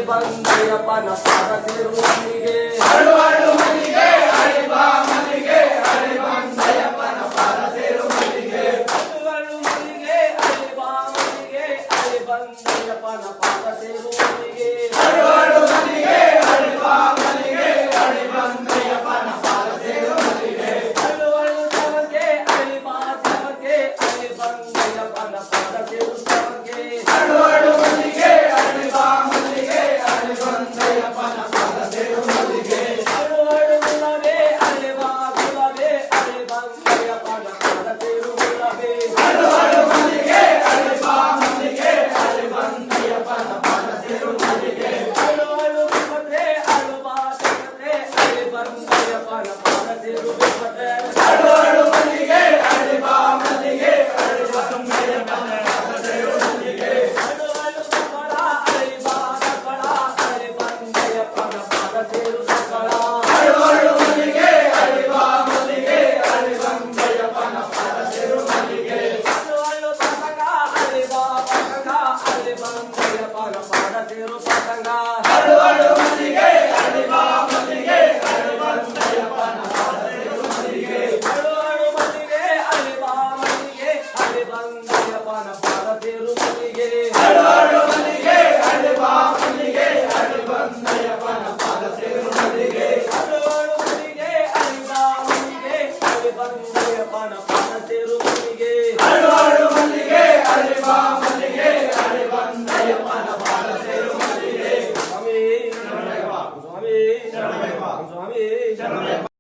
ಬಂದೆಯಪ್ಪನ ಪಾದ ಸೇರು ಮಲ್ಲಿಗೆ ಅಳು ಅಳು ಮಲ್ಲಿಗೆ ಅಳಿ ಬಾ ಮಲ್ಲಿಗೆ ಅಳಿ ಬಂದೆಯಪ್ಪನ ಪಾದ ಸೇರು ಮಲ್ಲಿಗೆ ಅಳು ಮಲ್ಲಿಗೆ ಅಳಿ ಬಾ ಮಲ್ಲಿಗೆ ಅಳಿ ಬಂದೆಯಪ್ಪನ ಪಾದ ಸೇರು ಮಲ್ಲಿಗೆ ಅಳು ಅಳು ಮಲ್ಲಿಗೆ ಅಳಿ ಬಾ ಮಲ್ಲಿಗೆ ಅಳಿ ಬಂದೆಯಪ್ಪನ ಪಾದ ಸೇರು ಮಲ್ಲಿಗೆ ಅಳು ಅಳು ಸವಗೆ ಅಳಿ ಬಾ ಸವಗೆ ಅಳಿ ಬಂದೆಯಪ್ಪನ ಪಾದ ಸೇರು ಸವಗೆ ಅಳು ಅಳು ಮಲ್ಲಿಗೆ ಅಳಿ ಬಾ ಮಲ್ಲಿಗೆ ಅಳಿ ಬಂದೆಯಪ್ಪನ ಪಾದ ಸೇರು ಮಲ್ಲಿಗೆ ಅಳು ಅಳು ಗುಲಾಬೆ ಅಳಿ ಬಾ ಗುಲಾಬೆ ಅಳಿ ಬಂದೆಯಪ್ಪನ ಪಾದ ಸೇರು ಗುಲಾಬೆ ಅಳು ಅಳು ಮಲ್ಲಿಗೆ ಅಳಿ ಬಾ ಮಲ್ಲಿಗೆ ಅಳಿ ಬಂದೆಯಪ್ಪನ ಪಾದ ಸೇರು ಮಲ್ಲಿಗೆ ಅಳು ಅಳು ಬಿಪತ್ರೆ ಅಳು ಬಾ ಬಿಪತ್ರೆ ಅಳಿ ಬಂದೆಯಪ್ಪನ ಪಾದ ಸೇರು ಬಿಪತ್ರೆ ಅಳು ಅಳು ಮಲ್ಲಿಗೆ ಅಳಿ ಬಾ ಮಲ್ಲಿಗೆ ಅಳಿ ಬಂದೆಯಪ್ಪನ ಪಾದ ಸೇರು ಮಲ್ಲಿಗೆ ಅಳು ಅಳು ಸಕಳ ಅಳಿ ಬಾ ಸಕಳ ಅಳಿ ಬಂದೆಯಪ್ಪನ ಪಾದ ಸೇರು ಸಕಳ ಅಳು ಅಳು ಮಲ್ಲಿಗೆ ಅಳಿ ಬಾ ಮಲ್ಲಿಗೆ ಅಳಿ ಬಂದೆಯಪ್ಪನ ಪಾದ ಸೇರು ಮಲ್ಲಿಗೆ ಅಳು ಅಳು ಪತಂಗ ಅಳಿ ಬಾ ಪತಂಗ ಅಳಿ ಬಂದೆಯಪ್ಪನ ಪಾದ ಸೇರು ಪತಂಗ ಅಳು ಅಳು ಮಲ್ಲಿಗೆ ಅಳಿ ಬಾ ಮಲ್ಲಿಗೆ ಅಳಿ ಬಂದೆಯಪ್ಪನ ಪಾದ ಸೇರು ಮಲ್ಲಿಗೆ ಅಳು ಅಳು ಮಲ್ಲಿಗೆ ಅಳಿ ಬಾ ಮಲ್ಲಿಗೆ ಅಳಿ ಬಂದೆಯಪ್ಪನ ಪಾದ ಸೇರು ಮಲ್ಲಿಗೆ ಅಳು ಅಳು ಮಲ್ಲಿಗೆ ಅಳಿ ಬಾ ಮಲ್ಲಿಗೆ ಅಳಿ ಬಂದೆಯಪ್ಪನ ಪಾದ ಸೇರು ಮಲ್ಲಿಗೆ ಅಳು ಅಳು ಮಲ್ಲಿಗೆ ಅಳಿ ಬಾ ಮಲ್ಲಿಗೆ ಅಳಿ ಬಂದೆಯಪ್ಪನ ಪಾದ ಸೇರು ಮಲ್ಲಿಗೆ